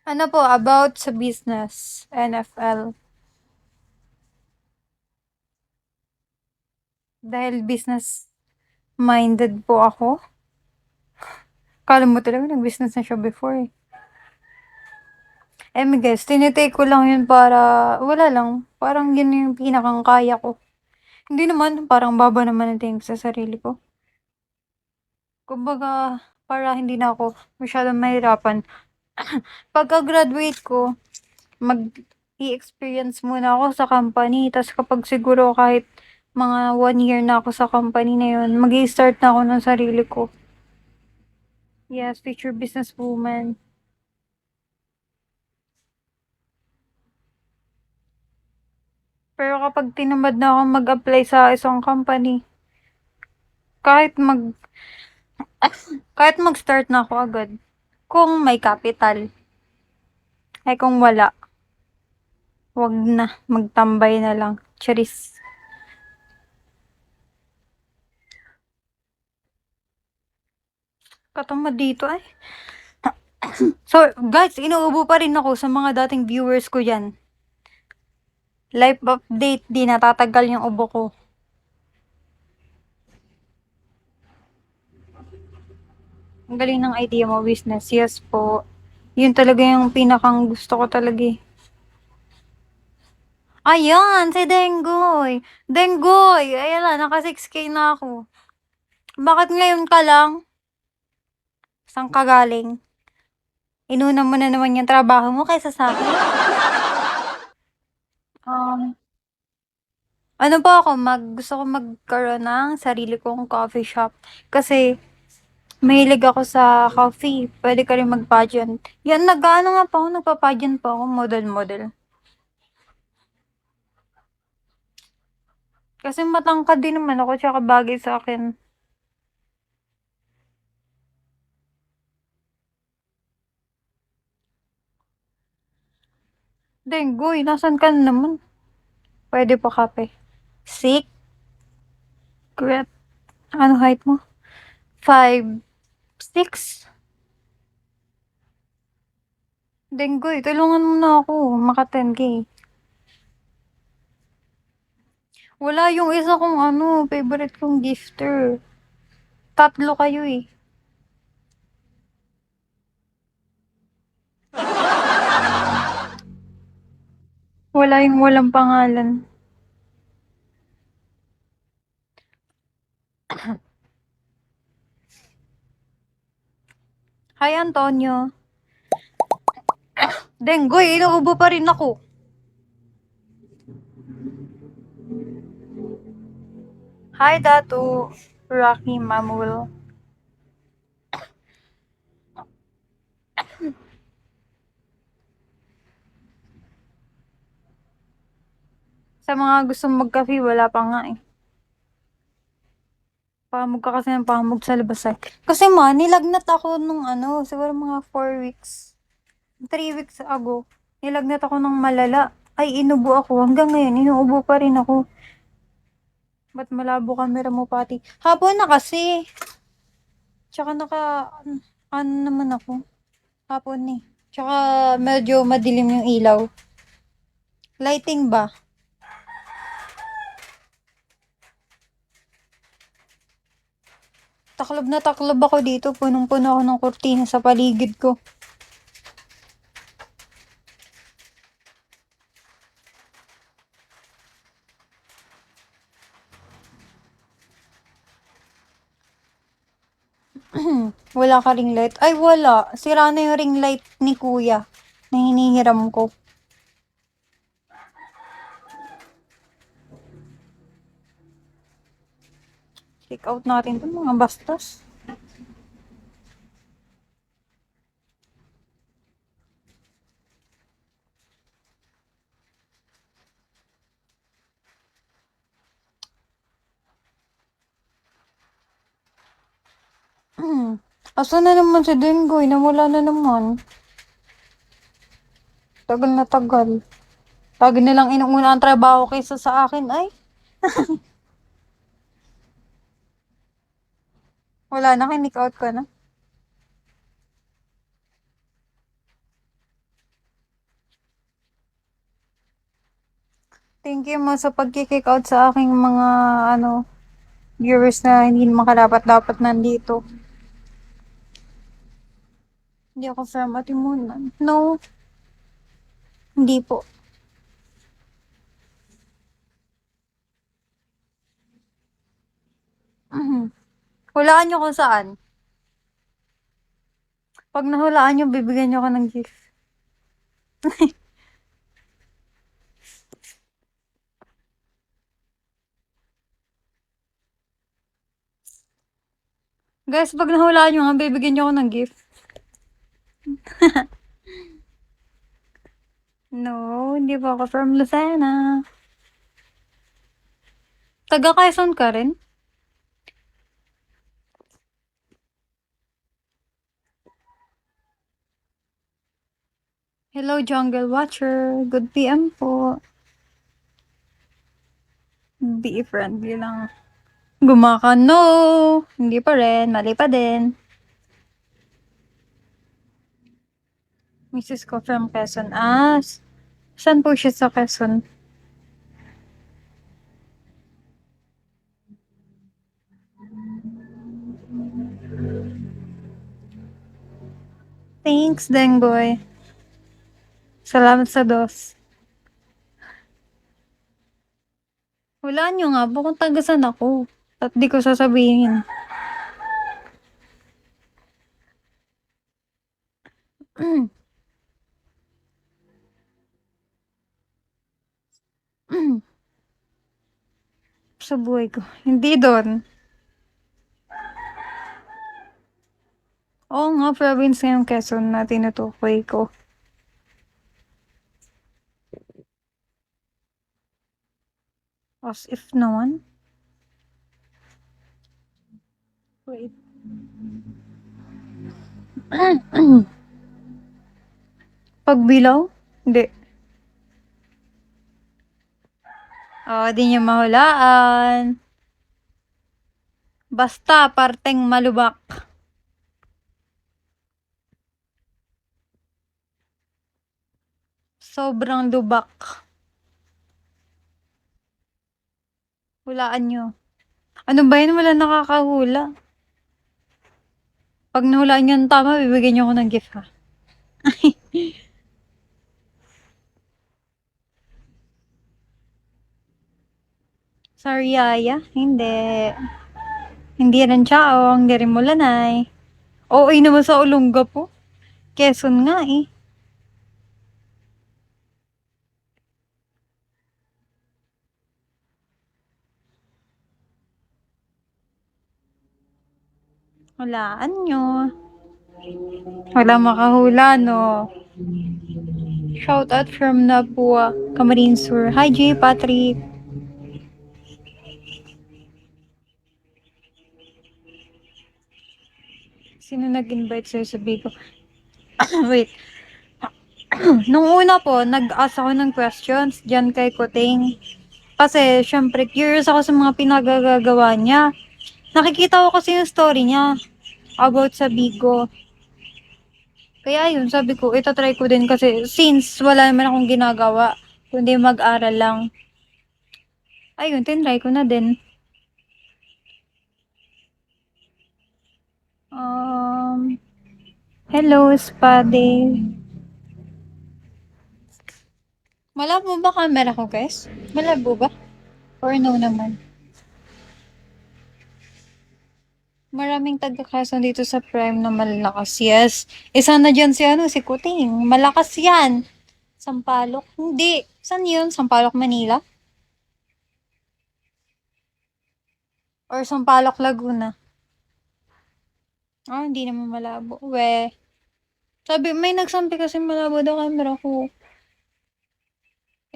Ano po, about sa business, NFL. Dahil business-minded po ako. Akala mo talaga nag-business na siya before eh. Guys, tinitake ko lang yun para, wala lang, parang yun yung pinakang kaya ko. Hindi naman, parang baba naman ang tingin ko sa sarili ko. Kumbaga, para hindi na ako masyadong mahirapan. Pagka-graduate ko, mag-i-experience muna ako sa company. Tapos kapag siguro kahit mga 1 year na ako sa company na yun, mag-i-start na ako ng sarili ko. Yes, future businesswoman. Pero kapag tinamad na ako mag-apply sa isang company, kahit mag kahit mag-start na ako agad, kung may capital, ay kung wala, wag na, magtambay na lang. Charis. Katamad dito ay. So, guys, inuubo pa rin ako sa mga dating viewers ko yan. Life update, di natatagal yung ubo ko. Ang galing ng idea mo, business. Yes po. Yun talaga yung pinakang gusto ko talaga eh. Ayan, si Denggoy. Denggoy! Ayan na, naka 6K na ako. Bakit ngayon ka lang? Saan ka galing? Inuna mo na naman yung trabaho mo kaysa sa akin. Um, ano ba ako, gusto ko magkaroon ng sarili kong coffee shop. Kasi, mahilig ako sa coffee. Pwede ka rin mag-pageant. Yan, nag-ano nga pa ako, nagpa-pageant pa ako, model-model. Kasi matangkad din naman ako, tsaka bagay sa akin. Denggoy, nasan ka na naman? Pwede pa kape. Secret. Ano height mo? 5'6". Denggoy, tulungan mo na ako. Maka 10K. Wala yung isa kong favorite kong gifter. Tatlo kayo eh. Wala yung walang pangalan. Hi, Antonio. Denggoy, inuubo pa rin ako. Hi, Datu. Rocky Mamuel. Sa mga gustong mag-cafe, wala pa nga eh. Pahamog ka kasi ng pahamog sa labas eh. Kasi nilagnat ako nung siguro mga 4 weeks. 3 weeks ago. Nilagnat ako ng malala. Ay, inubo ako. Hanggang ngayon, inuubo pa rin ako. Ba't malabo camera mo pati? Hapon na kasi. Tsaka ano naman ako. Hapon eh. Tsaka medyo madilim yung ilaw. Lighting ba? Taklob na taklob ako dito. Punong-puno ako ng kurtina sa paligid ko. Wala ka ring light? Ay, wala. Sira na yung ring light ni kuya na hinihiram ko. Check out natin itong mga bastos. Asa na naman si Dengoy? Nawala na naman. Tagal na tagal. Lagi nilang inuuna ang trabaho kaysa sa akin. Ay, wala na. Kinik out ka na. Thank you mo sa pagki-kick out sa aking mga, ano, viewers na hindi naman karapat-dapat nandito. Hindi ako from Atimunan. No, hindi po. Mhm. Hulaan nyo kung saan. Pag nahulaan nyo, bibigyan nyo ako ng gift. Guys, pag nahulaan nyo nga, bibigyan nyo ako ng gift. No, hindi po ako from Lucena. Taga Quezon ka rin? Hello, Jungle Watcher. Good PM po. Be friendly lang. Gumaka, no! Hindi pa rin. Mali pa din. Mrs. ko from Quezon. Saan po siya sa Quezon? Thanks, Dengboy. Salamat sa dos. Hulaan nyo nga po kung tagasan ako. At di ko sasabihin. Sa buhay ko. Hindi doon. Oo nga, province nga yung Quezon na tinutukoy ko. As if no one. Wait. Pagbilaw? Hindi. Di niyo mahulaan. Basta, parteng malubak. Sobrang lubak. Hulaan nyo. Ano ba yun? Wala nakakahula. Pag nahulaan nyo ng tama, bibigyan nyo ako ng gift, ha? Sorry, Yaya. Hindi. Hindi rin Chaong. Hindi rin Mulanay. Oo, naman sa Olongga po. Quezon nga eh. Hulaan nyo. Wala makahula, no? Shout out from Napua, Camarines Sur. Hi, J. Patrick. Sino nag-invite sa'yo sa Bigo? Wait. Nung una po, nag-ask ako ng questions dyan kay Kuting. Kasi, syempre, curious ako sa mga pinagagagawa niya. Nakikita ko kasi yung story niya about sa Bigo. Kaya yun, sabi ko, itatry ko din kasi since wala naman akong ginagawa, kundi mag-aral lang. Ayun, tinry ko na din. Hello, Spade. Malabo ba camera ko, guys? Malabo ba? Or no naman? Maraming taga-Quezon dito sa Prime na malakas. Yes. Isa na dyan si si Kuting. Malakas yan. Sampalok. Hindi. Saan yun? Sampalok, Manila? Or Sampalok, Laguna? Hindi naman malabo. Sabi, may nagsampi kasi malabo daw camera ko.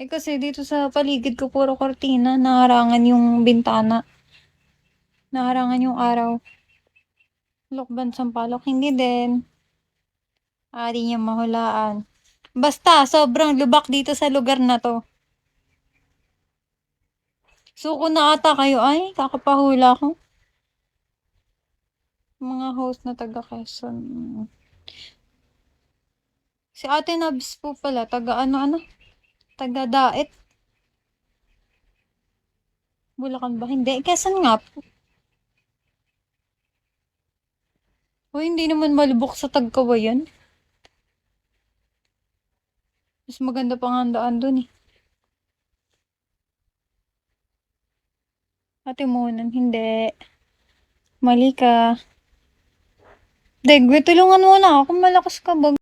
Kasi dito sa paligid ko, puro kortina. Naharangan yung bintana. Naharangan yung araw. Lokban, Sampalok. Hindi din. Di niya mahulaan. Basta, sobrang lubak dito sa lugar na to. Suko na ata kayo. Ay, kakapahula ko. Mga host na taga Quezon. Si Ate Nabs po pala, taga ano? Taga Daet. Bulacan ba? Hindi. Quezon nga po. O, hindi naman malubok sa Tagkawayan. Mas maganda pa nga ang daan dun eh. Ate Monan, hindi. Mali ka. Degwe, tulungan mo na ako. Malakas ka ba?